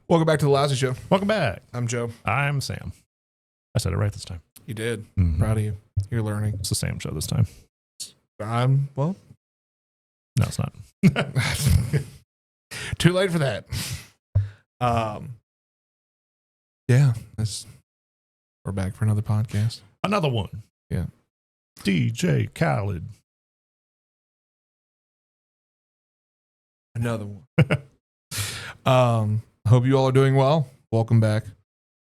Welcome back to the Lousy Show. Welcome back. I'm Joe. I'm Sam. I said it right this time. You did. Mm-hmm. Proud of you. You're learning. It's the Sam show this time. Well. No, it's not. Too late for that. Yeah. We're back for another podcast. Another one. Yeah. DJ Khaled. Another one. Hope you all are doing well. Welcome back.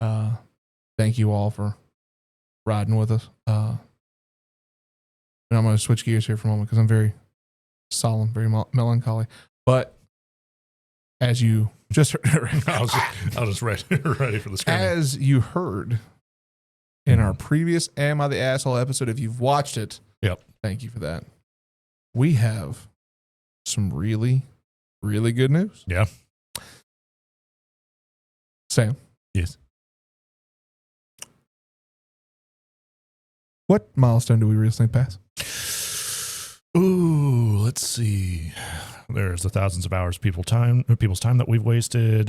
Thank you all for riding with us. And I'm going to switch gears here for a moment because I'm very solemn, very melancholy. But as you just heard, I was just ready for the screen. As you heard in our previous Am I the Asshole episode, if you've watched it, yep. Thank you for that. We have some really, really good news. Yeah. Sam. Yes. What milestone do we recently pass? Ooh, let's see. There's the thousands of hours people's time that we've wasted.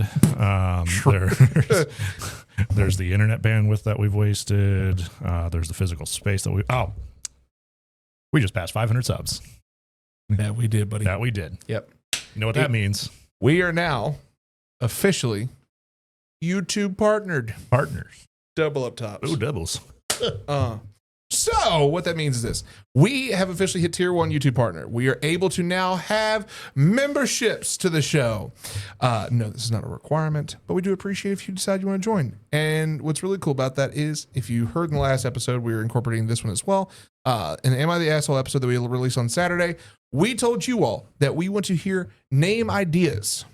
There's the internet bandwidth that we've wasted. There's the physical space that we just passed 500 subs. That we did, buddy. That we did. Yep. You know what that means? We are now officially YouTube partners. Double up tops. Ooh, doubles. So what that means is this. We have officially hit tier 1 YouTube partner. We are able to now have memberships to the show. No, this is not a requirement, but we do appreciate if you decide you want to join. And what's really cool about that is if you heard in the last episode, we are incorporating this one as well. In the Am I the Asshole episode that we released on Saturday, we told you all that we want to hear name ideas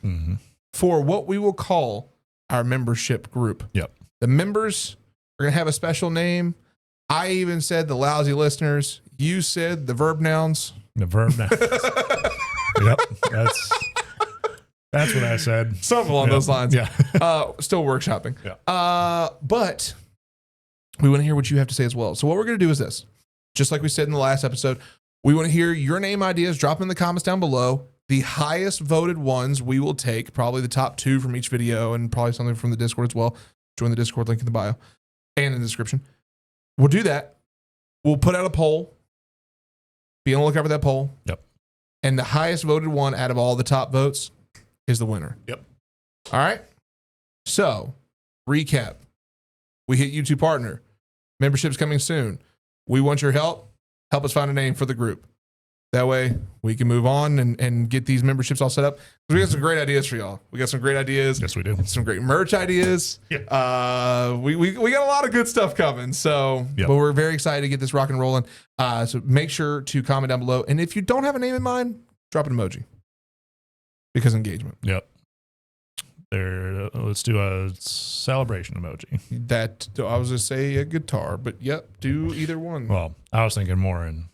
for what we will call our membership group. Yep. The members are going to have a special name. I even said the lousy listeners. You said the verb nouns. The verb nouns. Yep. That's what I said. Something along those lines. Yeah. Still workshopping. Yeah. But we want to hear what you have to say as well. So what we're going to do is this. Just like we said in the last episode, we want to hear your name ideas. Drop them in the comments down below. The highest voted ones we will take, probably the top 2 from each video and probably something from the Discord as well. Join the Discord, link in the bio and in the description. We'll do that. We'll put out a poll. Be on the lookout for that poll. Yep. And the highest voted one out of all the top votes is the winner. Yep. All right. So, recap. We hit YouTube partner. Membership's coming soon. We want your help. Help us find a name for the group. That way we can move on and get these memberships all set up. We got some great ideas for y'all. We got some great ideas. Yes, we do. Some great merch ideas. Yeah. We got a lot of good stuff coming. So, yep. But we're very excited to get this rock and rolling. So make sure to comment down below. And if you don't have a name in mind, drop an emoji. Because engagement. Yep. Let's do a celebration emoji. That I was going to say a guitar, but yep, do either one. Well, I was thinking more in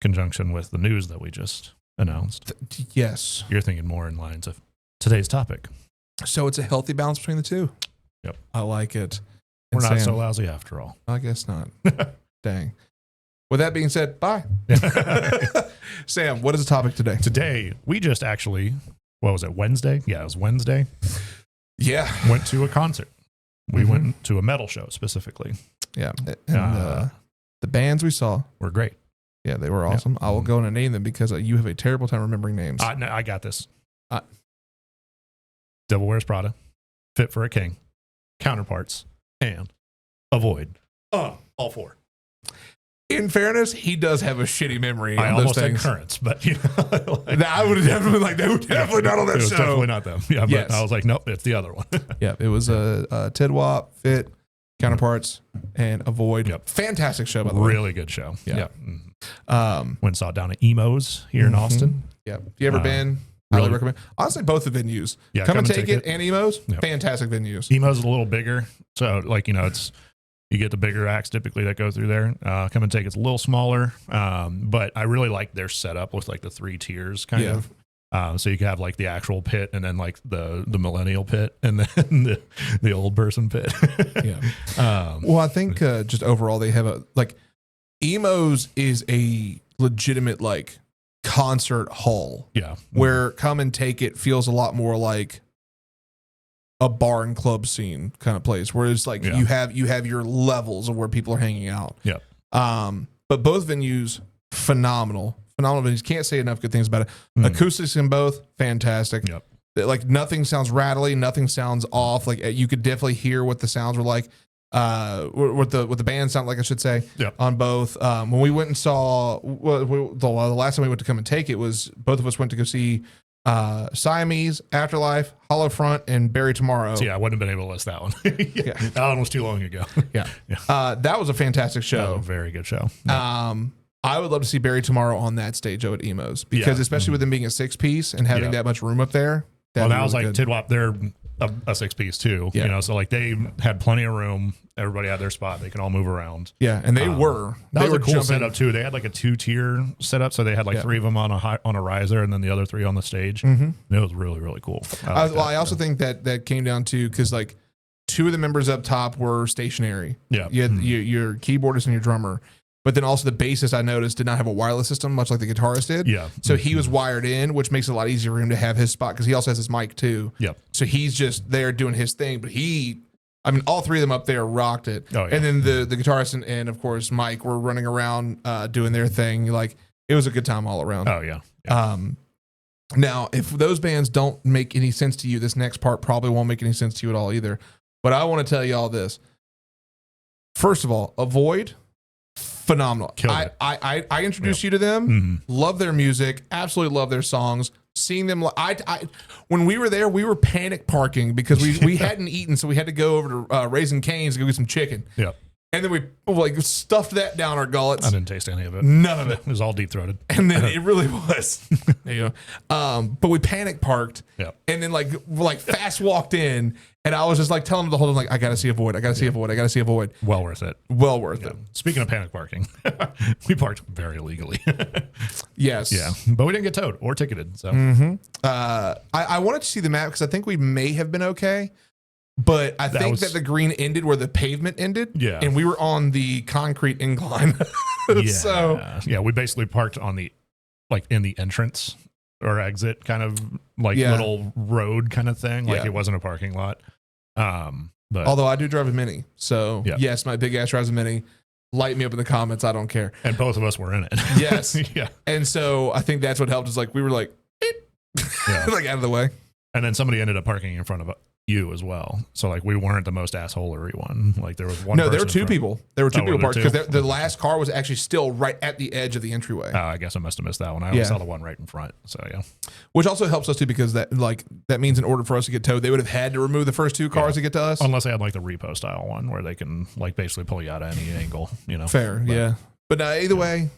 conjunction with the news that we just announced. Yes. You're thinking more in lines of today's topic. So it's a healthy balance between the two. Yep. I like it. We're And not Sam, so lousy after all. I guess not. Dang. With that being said, bye. Sam, what is the topic today? Today, we just actually, what was it, Wednesday? Yeah, it was Wednesday. Yeah. Went to a concert. We went to a metal show specifically. Yeah. And the bands we saw were great. Yeah, they were awesome. I will go and name them because you have a terrible time remembering names. No, I got this. Devil Wears Prada, Fit for a King, Counterparts, and Avoid. All 4. In fairness, he does have a shitty memory. I on almost those said things. Currents, but you know, I would have definitely they were definitely not on that it was show. Definitely not them. Yeah, but yes. I was like, nope, it's the other one. Yeah, it was Ted Wap, Fit, Counterparts, and Avoid. Yep. Fantastic show, by the way. Really good show. Yeah. Went and saw it down at Emo's here in Austin. Yeah. If you ever been, highly recommend. Honestly, both the venues. Yeah, Come and Take It and Emo's. Yep. Fantastic venues. Emo's a little bigger. So, like, you get the bigger acts typically that go through there. Come and Take It's a little smaller. But I really like their setup with like the 3 tiers kind of. So you can have like the actual pit and then like the millennial pit and then the old person pit. Yeah. Well, I think just overall they have Emo's is a legitimate like concert hall. Yeah. Where Come and Take It feels a lot more like a bar and club scene kind of place, where it's like you have your levels of where people are hanging out. Yeah. But both venues, phenomenal venues. Can't say enough good things about it. Acoustics in both, fantastic. Yep. Like nothing sounds rattly, nothing sounds off. Like you could definitely hear what the sounds were like. What the band sound like, I should say. Yep. On both. When we went and saw the last time we went to Come and Take It was both of us went to go see Siamese, Afterlife, Hollow Front, and Bury Tomorrow. So yeah, I wouldn't have been able to list that one. That one was too long ago. Yeah. That was a fantastic show. That was a very good show. I would love to see Bury Tomorrow on that stage at Emo's, because especially with them being a 6-piece and having that much room up there. Well, that was like Tidwap, they're a 6-piece too. You know, so like they had plenty of room. Everybody had their spot. They can all move around. Yeah, and they were. That was were a cool setup too. They had like a 2-tier setup, so they had like 3 of them on a riser, and then the other 3 on the stage. And it was really, really cool. I also think that came down to because like 2 of the members up top were stationary. Yeah, you had your keyboardist and your drummer. But then also the bassist, I noticed, did not have a wireless system, much like the guitarist did. Yeah. So he was wired in, which makes it a lot easier for him to have his spot, because he also has his mic too. Yep. So he's just there doing his thing. But all 3 of them up there rocked it. Oh, yeah. And then the guitarist and of course Mike were running around doing their thing. Like, it was a good time all around. Oh yeah. Now, if those bands don't make any sense to you, this next part probably won't make any sense to you at all either. But I want to tell you all this. First of all, Avoid. Phenomenal. I introduced you to them. Love their music. Absolutely love their songs. Seeing them, when we were there, we were panic parking because we hadn't eaten, so we had to go over to Raising Cane's to go get some chicken. Yeah. And then we like stuffed that down our gullets. I didn't taste any of it. None of it. It was all deep throated. And then it really was. There you go. But we panic parked. Yeah. And then like fast walked in, and I was just like telling them the whole time, like, I gotta see Avoid. I gotta see Avoid. I gotta see Avoid. Well worth it. Well worth it. Speaking of panic parking, we parked very illegally. Yes. Yeah. But we didn't get towed or ticketed. So I wanted to see the map because I think we may have been okay. But I think that the green ended where the pavement ended. Yeah. And we were on the concrete incline. So yeah, we basically parked on the in the entrance or exit kind of little road kind of thing. Like it wasn't a parking lot. But although I do drive a Mini. So yes, my big ass drives a Mini. Light me up in the comments. I don't care. And both of us were in it. Yes. Yeah. And so I think that's what helped us. Like we were like, like out of the way. And then somebody ended up parking in front of you as well. So like we weren't the most assholery one. Like there was one. No, there were 2 people. There were 2 people parked because the Okay. last car was actually still right at the edge of the entryway. Oh, I guess I must have missed that one. I only saw the one right in front. So yeah. Which also helps us too, because that means in order for us to get towed, they would have had to remove the first 2 cars to get to us. Unless they had like the repo style one where they can like basically pull you out at any angle, you know. Fair, yeah. But either way,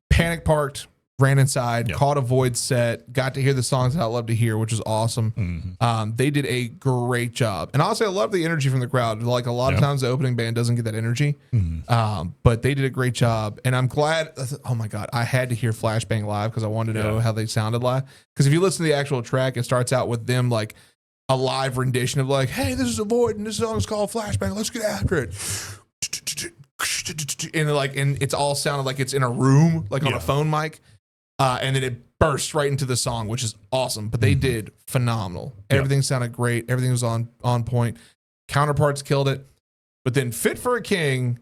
panic parked, ran inside, caught a Void set, got to hear the songs that I love to hear, which was awesome. They did a great job. And honestly, I love the energy from the crowd. Like a lot of times the opening band doesn't get that energy. But they did a great job. And I'm glad, oh my God, I had to hear Flashbang live because I wanted to know how they sounded live. Because if you listen to the actual track, it starts out with them like a live rendition of like, hey, this is a Void and this song is called Flashbang. Let's get after it. And it's all sounded like it's in a room, like on a phone mic. And then it burst right into the song, which is awesome. But they did phenomenal. Everything sounded great. Everything was on point. Counterparts killed it. But then Fit for a King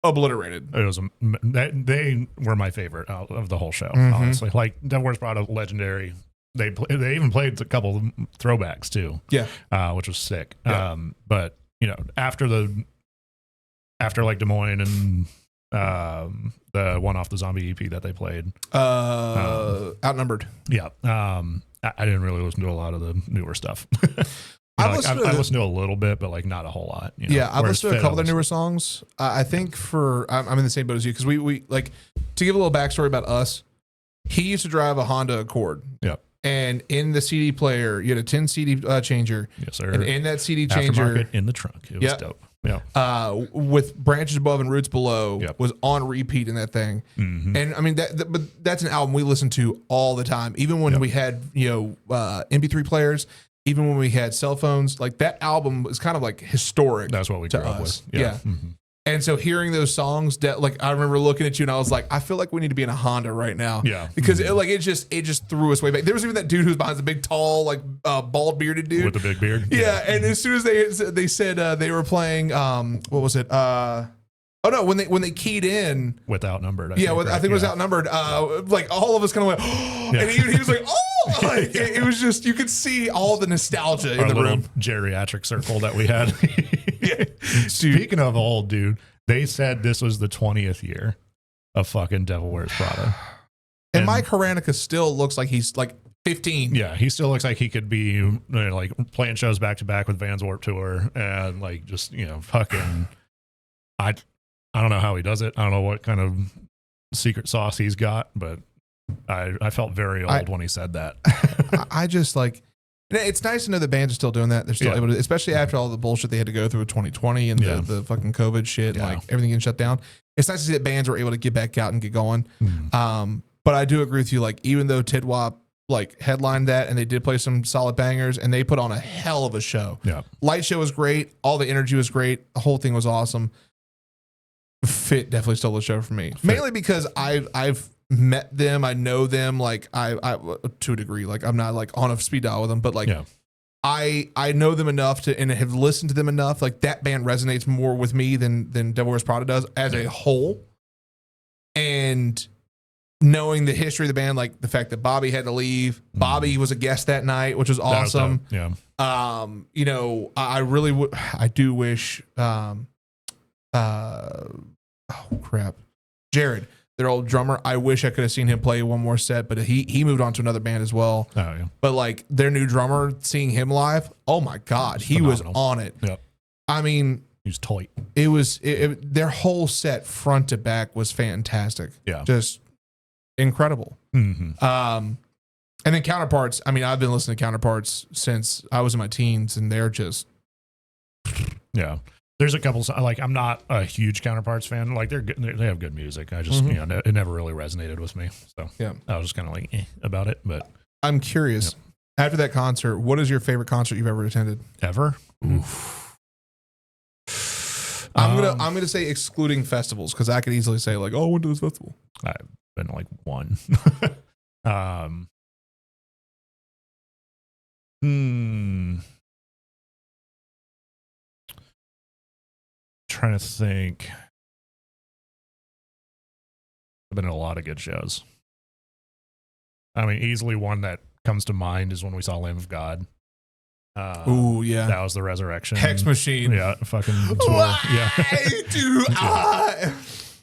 obliterated. It was they were my favorite out of the whole show. Honestly, like Dead Wars brought a legendary. They even played a couple of throwbacks too. Yeah, which was sick. Yeah. But you know, after like Des Moines and the one off the Zombie EP that they played, Outnumbered. Yeah. I didn't really listen to a lot of the newer stuff. I listened to a little bit, but like not a whole lot. You know? Yeah, I've listened to a couple of their newer songs. I think I'm in the same boat as you, because we like, to give a little backstory about us. He used to drive a Honda Accord. Yep. And in the CD player, you had a 10 CD changer. Yes, sir. And in that CD changer, aftermarket in the trunk. It was dope. Yeah. With Branches Above and Roots Below was on repeat in that thing. And I mean but that's an album we listened to all the time, even when we had MP3 players, even when we had cell phones. Like that album is kind of like historic. That's what we grew up with. Yeah. And so hearing those songs, like I remember looking at you and I was like, I feel like we need to be in a Honda right now. Yeah. Because it just threw us way back. There was even that dude who was behind the big, tall, like bald bearded dude with the big beard. Yeah. And as soon as they said they were playing, what was it? Oh no! When they keyed in with Outnumbered, I think it was Outnumbered. Like all of us kind of went, oh, and he was like, oh, like it was just you could see all the nostalgia in the room. Geriatric circle that we had. Yeah. Speaking of old, dude, they said this was the 20th year of fucking Devil Wears Prada, and Mike Haranica still looks like he's like 15. Yeah, he still looks like he could be like playing shows back to back with Vans Warped Tour and like just fucking. I don't know how he does it. I don't know what kind of secret sauce he's got, but I felt very old when he said that. I just like, it's nice to know the bands are still doing that. They're still able to, especially after all the bullshit they had to go through with 2020 and the fucking COVID shit and like everything getting shut down. It's nice to see that bands were able to get back out and get going. But I do agree with you. Like, even though Tidwap like headlined that and they did play some solid bangers and they put on a hell of a show. Yeah. Light show was great. All the energy was great. The whole thing was awesome. Fit definitely stole the show for me. Mainly because I've met them, I know them, like I to a degree. Like I'm not like on a speed dial with them, but like I know them enough to and have listened to them enough. Like that band resonates more with me than Devil Wears Prada does as a whole. And knowing the history of the band, like the fact that Bobby had to leave, Bobby was a guest that night, which was awesome. I really would. I do wish. Oh crap, Jared, their old drummer. I wish I could have seen him play one more set, but he moved on to another band as well. Oh yeah. But like their new drummer, seeing him live, oh my god, he was on it. Yep. I mean, he was tight. It was their whole set front to back was fantastic. Yeah, just incredible. Mm-hmm. And then Counterparts. I mean, I've been listening to Counterparts since I was in my teens, and they're just There's a couple, like, I'm not a huge Counterparts fan. Like, they have good music. I just, it never really resonated with me. So, I was just kind of like, about it. But I'm curious, after that concert, what is your favorite concert you've ever attended? Ever? Oof. I'm gonna say excluding festivals, because I could easily say, like, oh, I went to this festival. I've been like one. Trying to think. I've been in a lot of good shows. I mean, easily one that comes to mind is when we saw Lamb of God. Ooh, yeah. That was the Resurrection. Hex Machine. Yeah, fucking tour. Why do I?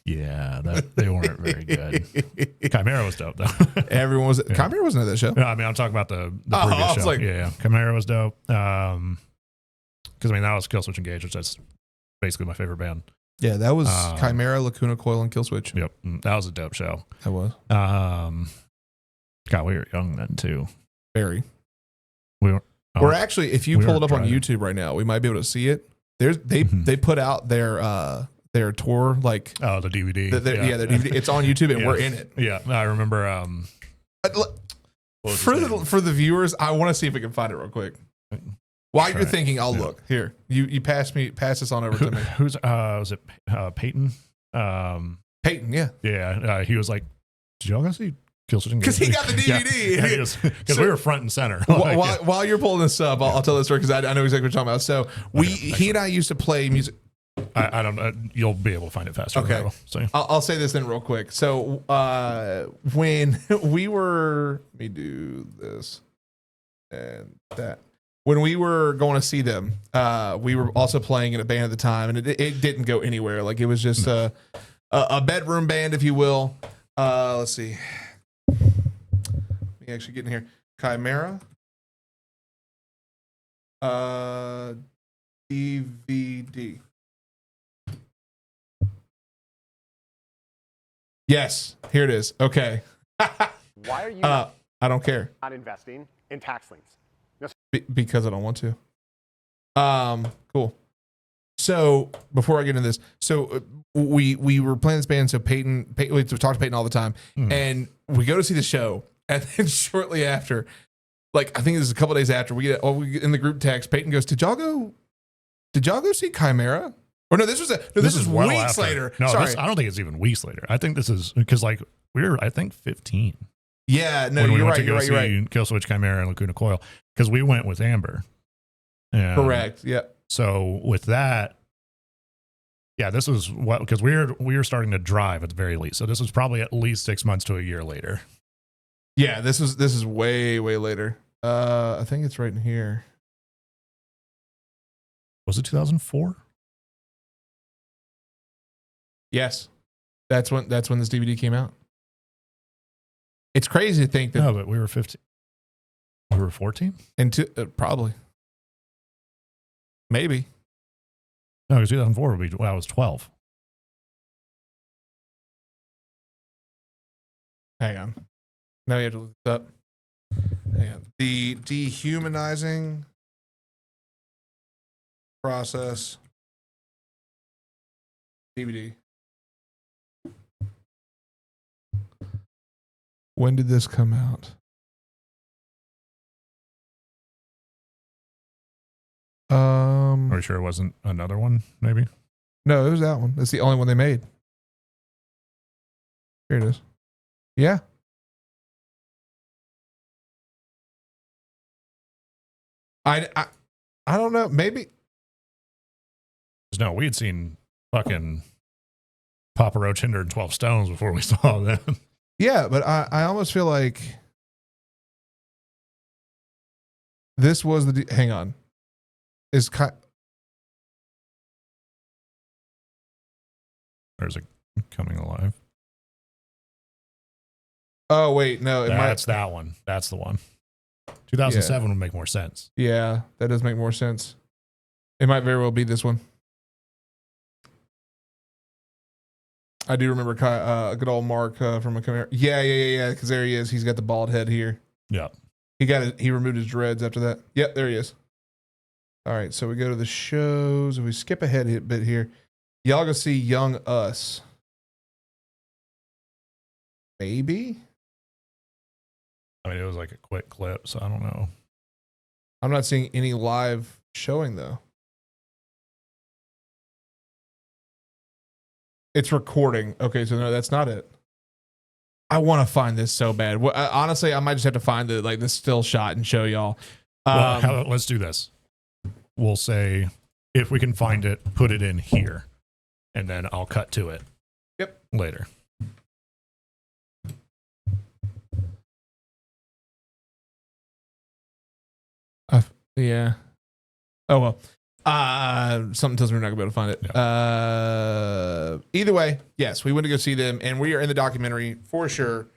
Yeah, they weren't very good. Chimera was dope, though. Everyone was. Chimera wasn't at that show. No, I mean, I'm talking about the previous show. Like, yeah. Chimera was dope. Because, I mean, that was Killswitch Engage, which that's basically my favorite band. Yeah, that was Chimera, Lacuna Coil, and Killswitch. Yep, that was a dope show. That was. God, we were young then too. Very. We were. Or actually, if you pull it up on YouTube right now, we might be able to see it. They put out their tour, like the DVD. The DVD. It's on YouTube and we're in it. Yeah, I remember. For the viewers, I want to see if we can find it real quick. While you're thinking, I'll look. Here, you pass this on over to me. Who's was it Peyton? Peyton, yeah. Yeah, he was like, "Did y'all go see Killswitch Engage?" Because he got the DVD. Because we were front and center. While you're pulling this up, I'll tell this story because I know exactly what you're talking about. So he and I used to play music. I don't know. You'll be able to find it faster. Okay. So I'll say this then real quick. So when we were, let me do this and that. When we were going to see them, we were also playing in a band at the time, and it didn't go anywhere. Like it was just a bedroom band, if you will. Let's see. Let me actually get in here. Chimera. DVD. Yes, here it is. Okay. Why are you I don't care. not investing in tax liens? Because I don't want to. Cool. So before I get into this, so we were playing this band. So Peyton we talk to Peyton all the time, and we go to see the show, and then shortly after, like I think this is a couple days after, we get in the group text. Peyton goes, "Did y'all go see Chimera?" Or no, this is well weeks after. later. No, Sorry. I don't think it's even weeks later. I think this is because like we were, I think 15. Yeah, no, when we you're went right. to go You're right. You're see right. Kill Switch Chimera and Lacuna Coil because we went with Amber. Correct. Yeah. So with that, yeah, this was what because we were starting to drive at the very least. So this was probably at least 6 months to a year later. Yeah, this is way later. I think it's right in here. Was it 2004? Yes, that's when this DVD came out. It's crazy to think that. No, but we were 15. We were 14. Probably, maybe. No, because 2004 would be when I was 12. Hang on. Now you have to look this up. Hang on. The dehumanizing process DVD. When did this come out? Are you sure it wasn't another one? Maybe. No, it was that one. That's the only one they made. Here it is. Yeah. I don't know. Maybe. No, we had seen fucking Papa Roach, Hinder, and 12 Stones before we saw them. Yeah, but I almost feel like this was the. Hang on. Is There's a Coming Alive. Oh wait, no. That's that one. That's the one. 2007 would make more sense. Yeah, that does make more sense. It might very well be this one. I do remember good old Mark from a Chimera. Yeah. Because there he is. He's got the bald head here. Yeah. He removed his dreads after that. Yep, there he is. All right, so we go to the shows. If we skip ahead a bit here, y'all go see Young Us. Maybe. I mean, it was like a quick clip, so I don't know. I'm not seeing any live showing though. It's recording. Okay, so no, that's not it. I want to find this so bad. Honestly, I might just have to find the still shot and show y'all. Let's do this. We'll say if we can find it, put it in here, and then I'll cut to it. Yep. Later. Yeah. Oh well. Something tells me we're not gonna be able to find it. Yeah. Either way, yes, we went to go see them, and we are in the documentary for sure.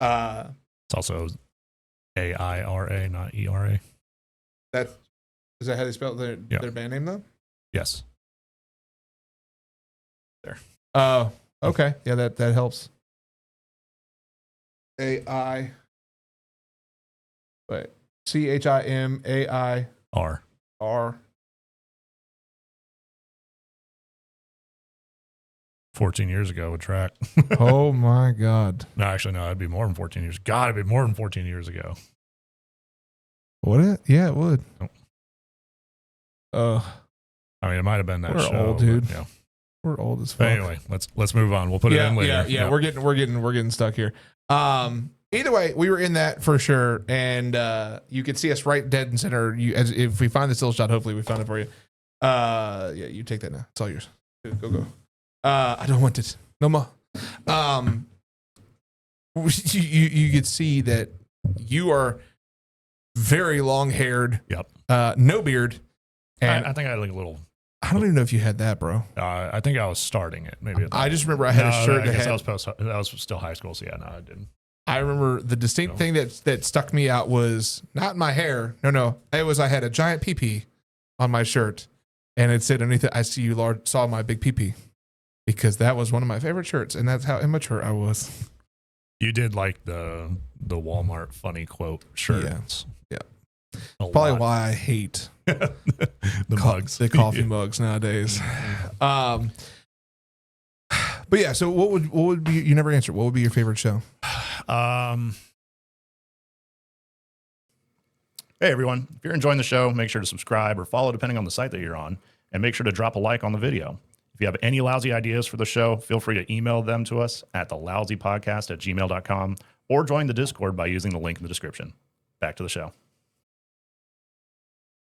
It's also AIRA, not ERA. Is that how they spell their band name though? Yes. There. Oh, okay. Yeah, that helps. AI. Wait. CHIMAIR. R. 14 years ago would track. Oh my God. No, actually, no, it'd be more than 14 years. God, it'd be more than 14 years ago. Would it? Yeah, it would. I mean, it might have been that We're show. old, dude. Yeah. We're old as fuck. But anyway, let's move on. We'll put it in later. Yeah. We're getting stuck here. Either way, we were in that for sure, and you could see us right dead and center. If we find the still shot, hopefully we found it for you. Yeah, you take that now. It's all yours. Go. I don't want it no more. You could see that you are very long haired. Yep. No beard, and I think I had like a little. I don't even know if you had that, bro. I think I was starting it. Maybe. I just remember I had a shirt I guess that that was still high school. So yeah, no, I didn't. I remember the distinct thing that stuck me out was not my hair. No. It was I had a giant pee-pee on my shirt, and it said underneath it, "I see you, Lord, saw my big pee-pee," because that was one of my favorite shirts, and that's how immature I was. You did like the Walmart funny quote shirts. Yeah. Probably Why I hate the mugs, the coffee mugs nowadays. But yeah, so what would be, you never answered, what would be your favorite show? Hey everyone, if you're enjoying the show, make sure to subscribe or follow depending on the site that you're on. and make sure to drop a like on the video. If you have any lousy ideas for the show, feel free to email them to us at thelousypodcast@gmail.com or join the Discord by using the link in the description. Back to the show.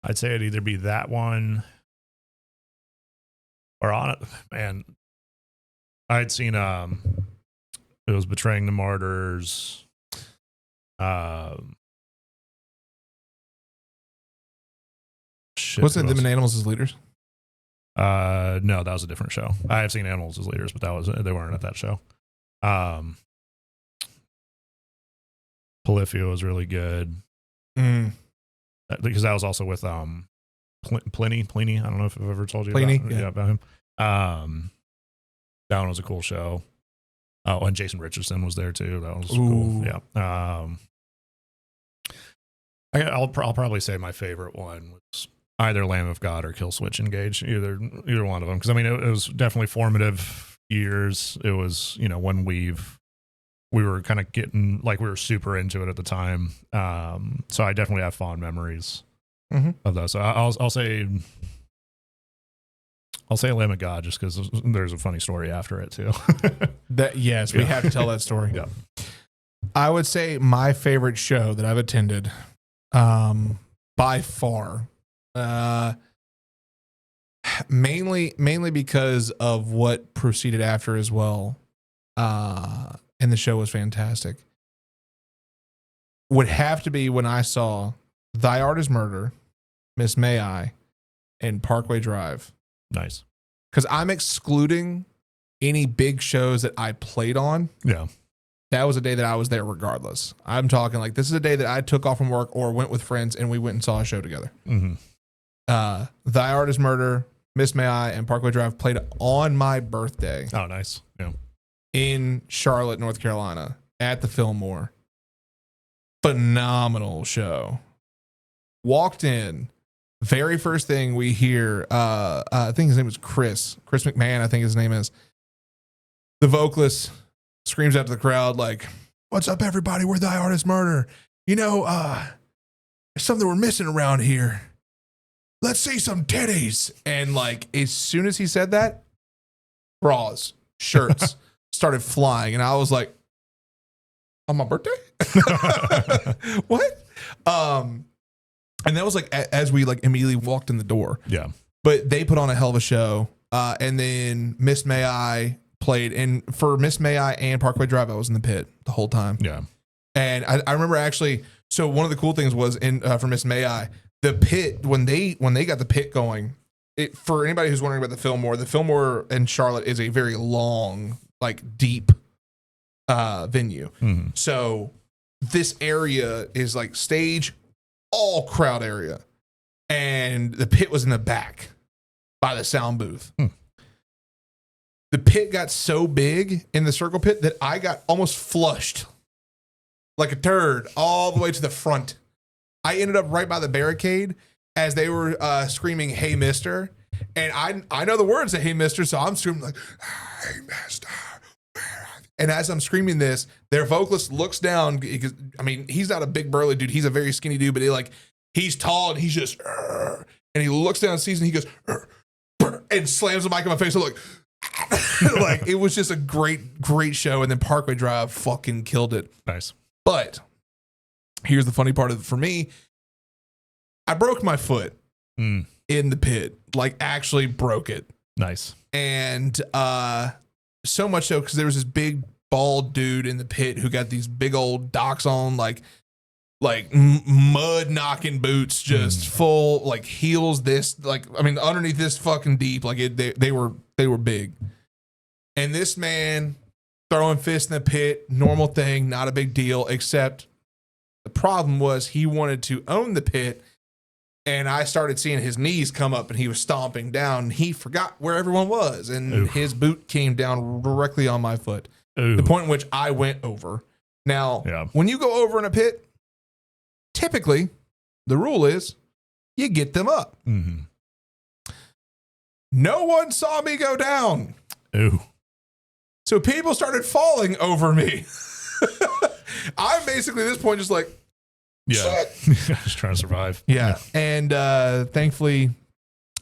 I'd say it'd either be that one or on it. Man, I'd seen it was Betraying the Martyrs. Wasn't it Them and Animals as Leaders? No, that was a different show. I have seen Animals as Leaders, but they weren't at that show. Polyphia was really good. Because that was also with Pliny. I don't know if I've ever told you about him. That one was a cool show. Oh, and Jason Richardson was there too. That was cool. Yeah. I'll probably say my favorite one was either Lamb of God or Kill Switch Engage. Either one of them. Because I mean, it was definitely formative years. It was, when we were kind of getting, like, we were super into it at the time. So I definitely have fond memories of those. So I'll say Lamb of God just because there's a funny story after it too. We have to tell that story. Yeah. I would say my favorite show that I've attended, by far, mainly because of what proceeded after as well. And the show was fantastic. Would have to be when I saw Thy Art Is Murder, Miss May I, and Parkway Drive. Nice. Because I'm excluding any big shows that I played on. Yeah. That was a day that I was there regardless. I'm talking like this is a day that I took off from work or went with friends and we went and saw a show together. Thy Art Is Murder, Miss May I, and Parkway Drive played on my birthday. Oh, nice. Yeah. In Charlotte, North Carolina, at the Fillmore. Phenomenal show. Walked in. Very first thing we hear, I think his name was Chris McMahon, I think his name is. The vocalist screams out to the crowd like, "What's up, everybody? We're Thy Art Is Murder. There's something we're missing around here. Let's see some titties." And like, as soon as he said that, bras, shirts started flying. And I was like, on my birthday? What? And that was like, as we like immediately walked in the door. Yeah. But they put on a hell of a show. And then Miss May I played. And for Miss May I and Parkway Drive, I was in the pit the whole time. Yeah. And I remember actually, so one of the cool things was for Miss May I, the pit, when they got the pit going, for anybody who's wondering about the Fillmore in Charlotte is a very long, like deep venue. So this area is like stage, all crowd area. And the pit was in the back by the sound booth. The pit got so big in the circle pit that I got almost flushed like a turd all the way to the front. I ended up right by the barricade as they were screaming, "Hey, mister." And I know the words to "Hey, mister," so I'm screaming like, "Hey, mister." And as I'm screaming this, their vocalist looks down because, I mean, he's not a big burly dude. He's a very skinny dude, but he's tall and he's just, and he looks down and sees and he goes, and slams the mic in my face. I'm like, like, it was just a great show. And then Parkway Drive fucking killed it. Nice. But here's the funny part of it for me. I broke my foot in the pit, like actually broke it. Nice. And so much so because there was this big bald dude in the pit who got these big old Docs on, like mud knocking boots, just full like heels. Underneath this fucking deep, like they were big. And this man throwing fists in the pit, normal thing, not a big deal. Except the problem was he wanted to own the pit. And I started seeing his knees come up and he was stomping down. And he forgot where everyone was. And his boot came down directly on my foot. The point in which I went over. Now, when you go over in a pit, typically the rule is you get them up. No one saw me go down. So people started falling over me. I'm basically at this point just like, just trying to survive. And thankfully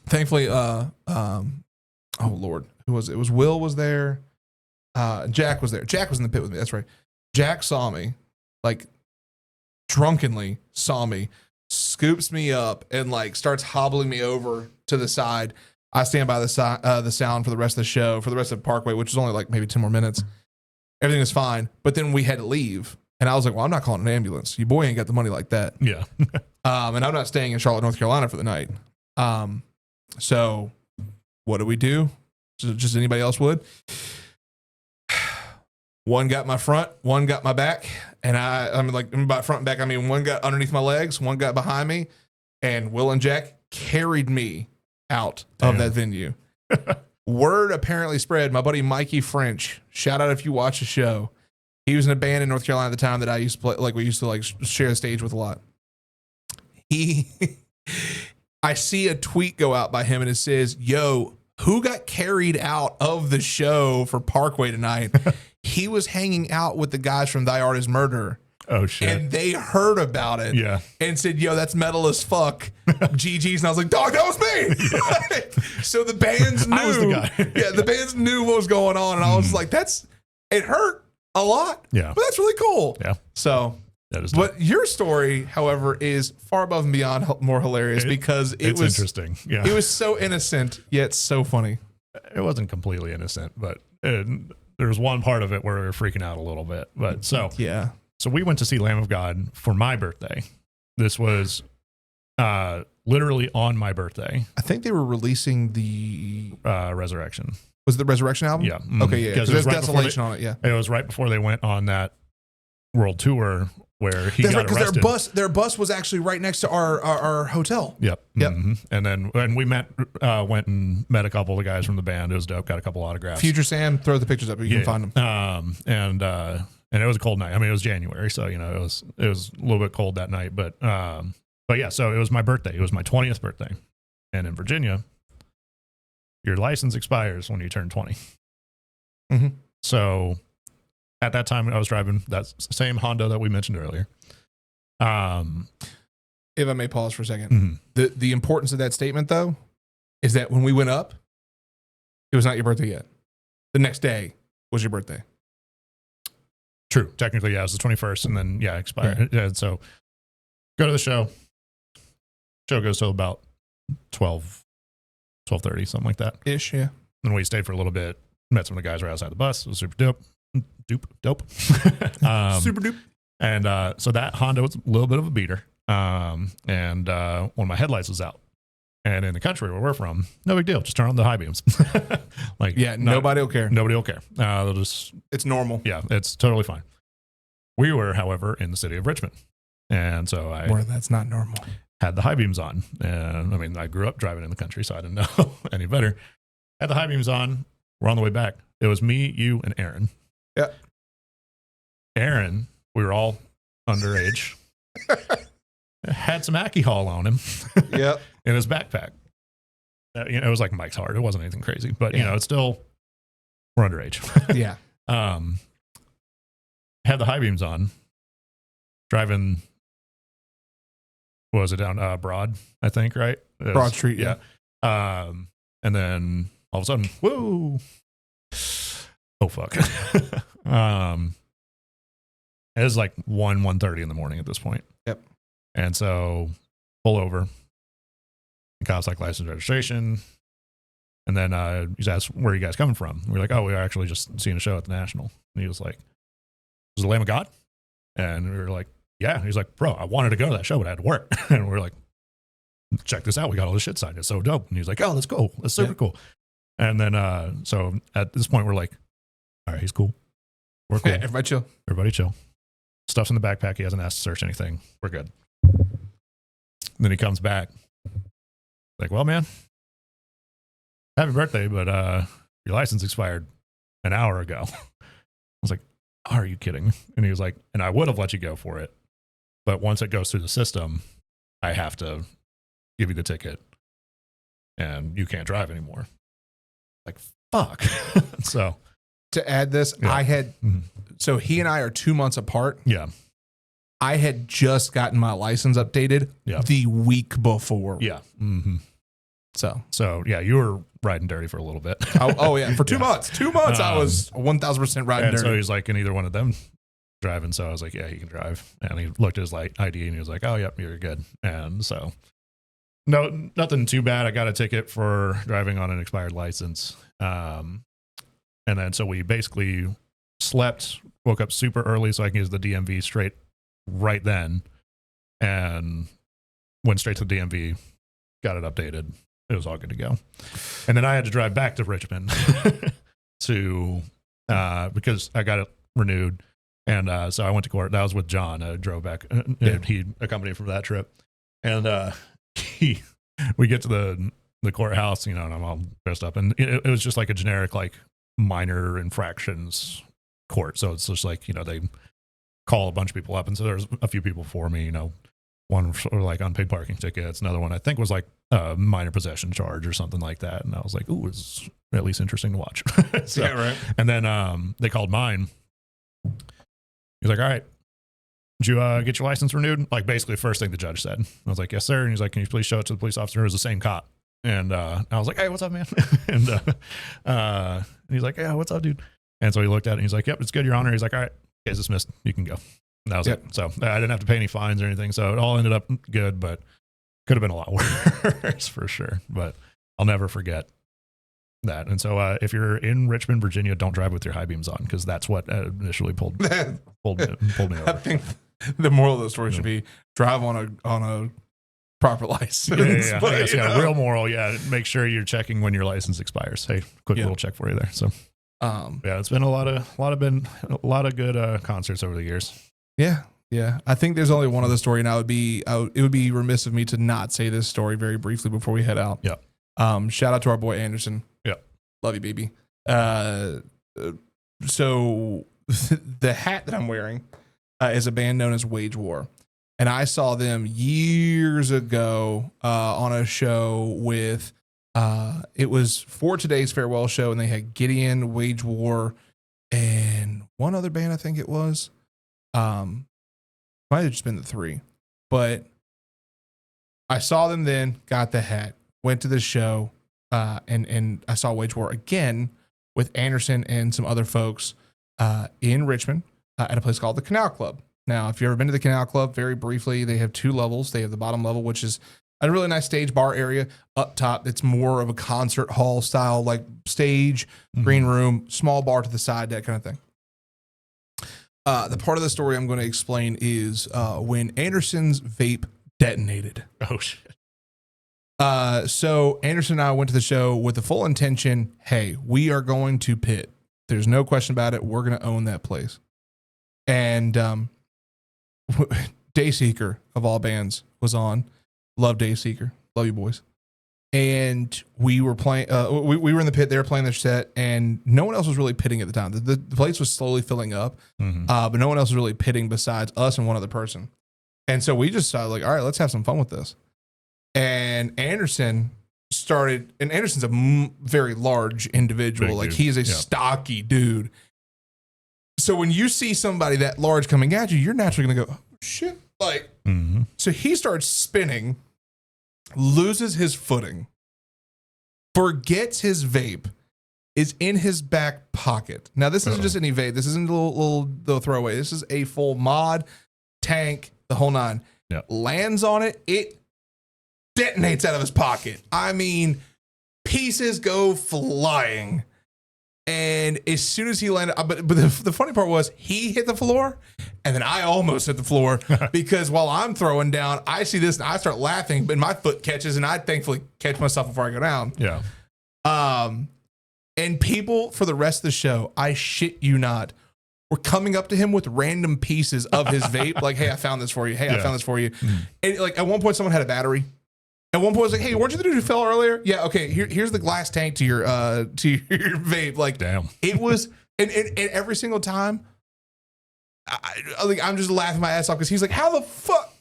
thankfully, oh Lord, who was it? It was Will was there. Jack was there. Jack was in the pit with me. That's right. Jack saw me, like drunkenly saw me, scoops me up and like starts hobbling me over to the side. I stand by the sound for the rest of the show, for the rest of Parkway, which is only like maybe 10 more minutes. Everything was fine, but then we had to leave. And I was like, well, I'm not calling an ambulance. Your boy ain't got the money like that. Yeah. And I'm not staying in Charlotte, North Carolina for the night. So what do we do? Just anybody else would. One got my front, one got my back. And I'm like, by front and back, I mean, one got underneath my legs, one got behind me. And Will and Jack carried me out of that venue. Word apparently spread. My buddy Mikey French, shout out if you watch the show. He was in a band in North Carolina at the time that I used to play, like we used to like share the stage with a lot. I see a tweet go out by him and it says, yo, who got carried out of the show for Parkway tonight? He was hanging out with the guys from Thy Art Is Murder. Oh, shit. And they heard about it. Yeah. And said, yo, that's metal as fuck. GG's. And I was like, dog, that was me. Yeah. So the bands knew. I was the guy. Yeah, the bands knew what was going on. And I was like, it hurt a lot. Yeah. But that's really cool. Yeah. So. That is but your story, however, is far above and beyond more hilarious because it was interesting. Yeah. It was so innocent, yet so funny. It wasn't completely innocent, but there was one part of it where we were freaking out a little bit. But so we went to see Lamb of God for my birthday. This was literally on my birthday. I think they were releasing the Resurrection. Was it the Resurrection album? Yeah. Okay, yeah. Because there's right Desolation on it, yeah. It was right before they went on that world tour where he got arrested. Because their bus was actually right next to our hotel. Yep. Mm-hmm. And then we went and met a couple of the guys from the band. It was dope. Got a couple autographs. Future Sam, throw the pictures up. You can find them. And it was a cold night. I mean, it was January, so it was a little bit cold that night. But yeah, so it was my birthday. It was my 20th birthday, and in Virginia, your license expires when you turn 20. Mm-hmm. So at that time, I was driving that same Honda that we mentioned earlier. If I may pause for a second, mm-hmm. the importance of that statement, though, is that when we went up, it was not your birthday yet. The next day was your birthday. True. Technically, yeah, it was the 21st, and then, expired. Yeah. So go to the show. Show goes till about 12:30, something like that. Ish, yeah. And we stayed for a little bit, met some of the guys right outside the bus. It was super dope. Dope. Super dupe. And so that Honda was a little bit of a beater. And one of my headlights was out. And in the country where we're from, no big deal. Just turn on the high beams. Nobody will care. Nobody will care. They'll just. It's normal. Yeah, it's totally fine. We were, however, in the city of Richmond. And so where that's not normal. Had the high beams on. And I mean, I grew up driving in the country, so I didn't know any better. Had the high beams on. We're on the way back. It was me, you, and Aaron. Yeah. Aaron, we were all underage. Had some alcohol on him. Yep. In his backpack. It was like Mike's Hard. It wasn't anything crazy, but it's still, we're underage. Yeah. Had the high beams on. Driving, what was it, down Broad, I think, right? Broad Street, yeah. And then all of a sudden, whoa. Oh, fuck. It was like 1:30 in the morning at this point. Yep. And so pull over. The cop's like, license, registration. And then he's asked, where are you guys coming from? We're like, oh, we were actually just seeing a show at the National. And he was like, was it the Lamb of God? And we were like, yeah. And he's like, bro, I wanted to go to that show, but I had to work. And we were like, check this out. We got all this shit signed. It's so dope. And he's like, oh, that's cool. That's super cool. And then, so at this point, we're like, all right, he's cool. We're cool. Everybody chill. Everybody chill. Stuff's in the backpack. He hasn't asked to search anything. We're good. And then he comes back. Like, well, man, happy birthday, but your license expired an hour ago. I was like, are you kidding? And he was like, and I would have let you go for it, but once it goes through the system, I have to give you the ticket and you can't drive anymore. Like, fuck. So to add this, I had, so he and I are 2 months apart. Yeah. I had just gotten my license updated the week before. Yeah. Mm-hmm. So yeah, you were riding dirty for a little bit. Oh yeah, for 2 months. 2 months I was 1,000% riding and dirty. so he's like, and either one of them driving. So I was like, yeah, he can drive. And he looked at his ID and he was like, oh, yep, you're good. And so no, nothing too bad. I got a ticket for driving on an expired license. And then so we basically slept, woke up super early so I can use the DMV straight right then, and went straight to the DMV, got it updated. It was all good to go. And then I had to drive back to Richmond to because I got it renewed. And so I went to court. That was with John. I drove back. He accompanied me from that trip. And we get to the courthouse, and I'm all dressed up. And it was just like a generic, like, minor infractions court. So it's just like, they call a bunch of people up. And so there's a few people for me, one for like unpaid parking tickets. Another one I think was like a minor possession charge or something like that. And I was like, ooh, it's at least interesting to watch. So, yeah, right. And then they called mine. He's like, all right, did you get your license renewed? Like, basically the first thing the judge said. I was like, yes, sir. And he's like, can you please show it to the police officer? It was the same cop. And I was like, hey, what's up, man? And he's like, yeah, what's up, dude? And so he looked at it and he's like, yep, it's good, Your Honor. He's like, all right, case dismissed. You can go. And that was it. So I didn't have to pay any fines or anything. So it all ended up good, but could have been a lot worse for sure. But I'll never forget that. And so if you're in Richmond, Virginia, don't drive with your high beams on, because that's what initially pulled me over. I think the moral of the story should be drive on a proper license. Yeah. But, I guess, real moral. Yeah. Make sure you're checking when your license expires. Hey, quick little check for you there. So, yeah, it's been a lot of good concerts over the years. Yeah. Yeah. I think there's only one other story, and it would be remiss of me to not say this story very briefly before we head out. Yeah. Shout out to our boy Anderson. Yeah. Love you, baby. So the hat that I'm wearing is a band known as Wage War. And I saw them years ago on a show with, it was for Today's Farewell show, and they had Gideon, Wage War, and one other band, I think it was. Might have just been the three. But I saw them then, got the hat, went to the show, and I saw Wage War again with Anderson and some other folks in Richmond at a place called the Canal Club. Now, if you've ever been to the Canal Club, very briefly, they have two levels. They have the bottom level, which is a really nice stage bar area. Up top, it's more of a concert hall style, like stage, green room, small bar to the side, that kind of thing. The part of the story I'm going to explain is when Anderson's vape detonated. Oh, shit. So Anderson and I went to the show with the full intention, hey, we are going to pit. There's no question about it. We're going to own that place. And Dayseeker, of all bands, was on. Love Dayseeker. Love you, boys. And we were playing, we were in the pit. They were playing their set, and no one else was really pitting at the time. The place was slowly filling up, but no one else was really pitting besides us and one other person. And so we just started like, all right, let's have some fun with this. And Anderson started, and Anderson's a very large individual. Big like dude. he is a stocky dude. So when you see somebody that large coming at you, you're naturally going to go, oh, shit. Like, so he starts spinning, loses his footing, forgets his vape, is in his back pocket. Now, this isn't just any vape. This isn't a little throwaway. This is a full mod, tank, the whole nine. Yep. Lands on it. It detonates out of his pocket. I mean, pieces go flying. And as soon as he landed, but the funny part was he hit the floor, and then I almost hit the floor because while I'm throwing down, I see this and I start laughing, but my foot catches, and I thankfully catch myself before I go down. Yeah. And people for the rest of the show, I shit you not, were coming up to him with random pieces of his vape, like, "Hey, I found this for you. Hey, I found this for you." And like at one point, someone had a battery. At one point, I was like, "Hey, weren't you the dude who fell earlier?" Yeah, okay. Here's the glass tank to your vape. Like, damn. It was, and every single time, I'm just laughing my ass off because he's like, "How the fuck?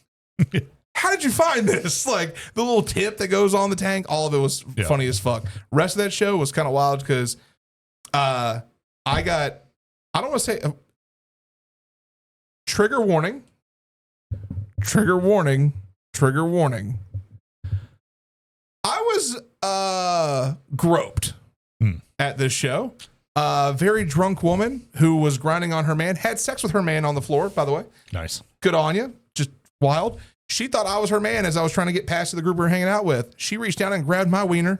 How did you find this?" Like the little tip that goes on the tank. All of it was funny as fuck. Rest of that show was kind of wild because I don't want to say trigger warning. groped at this show. A very drunk woman who was grinding on her man, had sex with her man on the floor, by the way. Nice. Good on you. Just wild. She thought I was her man as I was trying to get past to the group we were hanging out with. She reached down and grabbed my wiener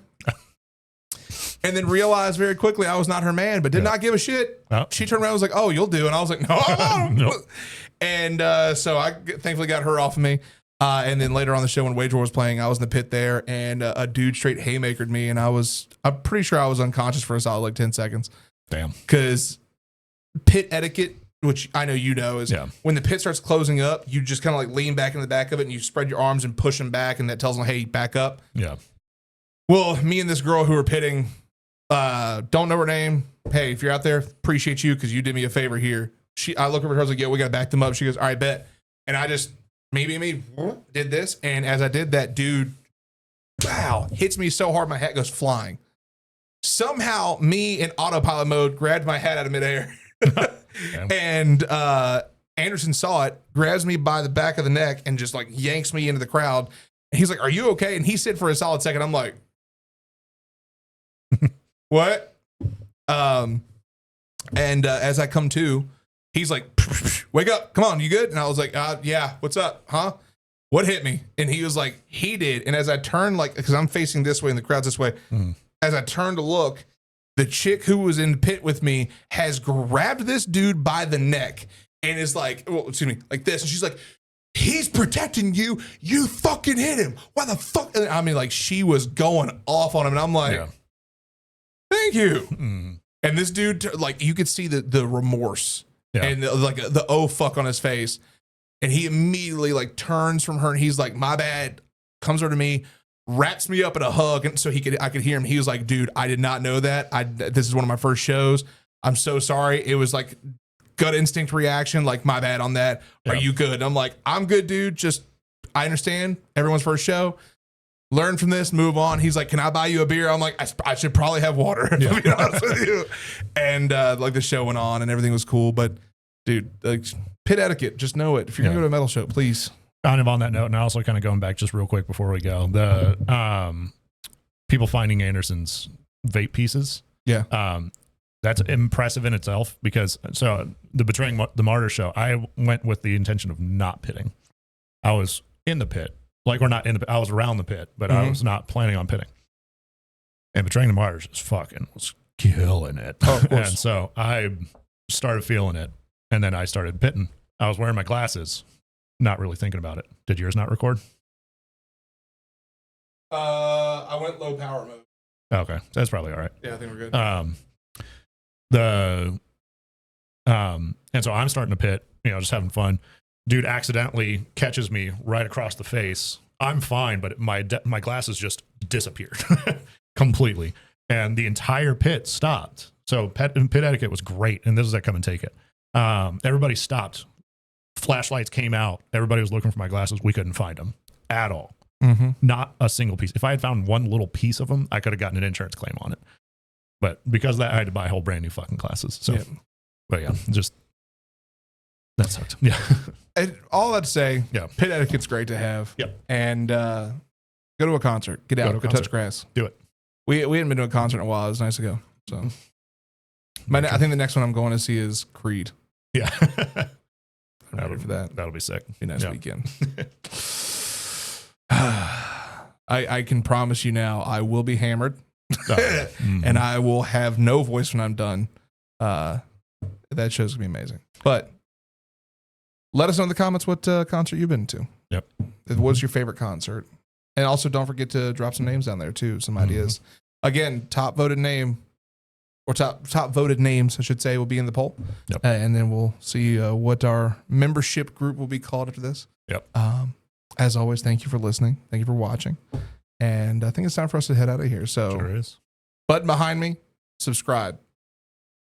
and then realized very quickly I was not her man, but did not give a shit. Oh. She turned around and was like, oh, you'll do. And I was like, no, I won't. Nope. And so I thankfully got her off of me. And then later on the show when Wage War was playing, I was in the pit there and a dude straight haymakered me. And I'm pretty sure I was unconscious for a solid like 10 seconds. Damn. Because pit etiquette, which I know you know, is when the pit starts closing up, you just kind of like lean back in the back of it and you spread your arms and push them back. And that tells them, hey, back up. Yeah. Well, me and this girl who were pitting, don't know her name. Hey, if you're out there, appreciate you because you did me a favor here. I look over at her, I was like, yeah, we got to back them up. She goes, all right, bet. And I just did this. And as I did that, dude, wow, hits me so hard my hat goes flying. Somehow me in autopilot mode grabbed my hat out of midair. And Anderson saw it, grabs me by the back of the neck and just like yanks me into the crowd. And he's like, are you okay? And he said for a solid second, I'm like, what? As I come to, he's like, wake up, come on, you good? And I was like, yeah, what's up? Huh? What hit me? And he was like, he did. And as I turned, like, because I'm facing this way and the crowd's this way, as I turned to look, the chick who was in the pit with me has grabbed this dude by the neck and is like, well, excuse me, like this. And she's like, he's protecting you. You fucking hit him. Why the fuck? And I mean, like, she was going off on him. And I'm like, thank you. And this dude, like, you could see the remorse and the oh fuck on his face. And he immediately like turns from her and he's like, my bad, comes over to me, wraps me up in a hug. And so I could hear him. He was like, dude, I did not know that. This is one of my first shows. I'm so sorry. It was like gut instinct reaction. Like, my bad on that. Are you good? And I'm like, I'm good, dude. Just, I understand everyone's first show. Learn from this, move on. He's like, can I buy you a beer? I'm like, I should probably have water, to be honest with you. And like the show went on and everything was cool. But dude, like pit etiquette, just know it. If you're gonna go to a metal show, please. Kind of on that note, and also kind of going back just real quick before we go, the people finding Anderson's vape pieces. Yeah. That's impressive in itself because so the Betraying the Martyr show, I went with the intention of not pitting. I was in the pit. Like, we're not in the pit. I was around the pit, but I was not planning on pitting. And Betraying the Martyrs just fucking was killing it. Oh, of course. And so I started feeling it. And then I started pitting. I was wearing my glasses, not really thinking about it. Did yours not record? I went low power mode. Okay. That's probably all right. Yeah, I think we're good. And so I'm starting to pit, just having fun. Dude accidentally catches me right across the face. I'm fine, but my glasses just disappeared completely. And the entire pit stopped. So pit etiquette was great. And this is that come and take it. Everybody stopped. Flashlights came out. Everybody was looking for my glasses. We couldn't find them at all. Not a single piece. If I had found one little piece of them, I could have gotten an insurance claim on it. But because of that, I had to buy a whole brand new fucking glasses. So, but yeah, just that sucked. Yeah. And all that to say, pit etiquette's great to have. Yep. And go to a concert. Get out. Go touch grass. Do it. We hadn't been to a concert in a while. It was nice to go. So, I think the next one I'm going to see is Creed. Yeah. I'm ready for that. That'll be sick. Be a nice weekend. I can promise you now, I will be hammered. And I will have no voice when I'm done. That show's gonna be amazing. But let us know in the comments what concert you've been to. Yep. What's your favorite concert? And also don't forget to drop some names down there too, some ideas. Again, top voted name or top voted names, I should say, will be in the poll. Yep. And then we'll see what our membership group will be called after this. Yep. As always, thank you for listening. Thank you for watching. And I think it's time for us to head out of here. So, sure is. Button behind me, subscribe.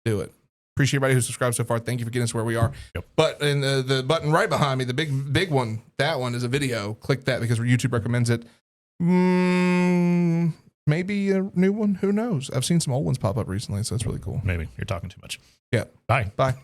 Do it. Appreciate everybody who subscribed so far. Thank you for getting us where we are. Yep. But in the button right behind me, the big one, that one is a video. Click that because YouTube recommends it. Maybe a new one. Who knows? I've seen some old ones pop up recently, so it's really cool. Maybe. You're talking too much. Yeah. Bye. Bye.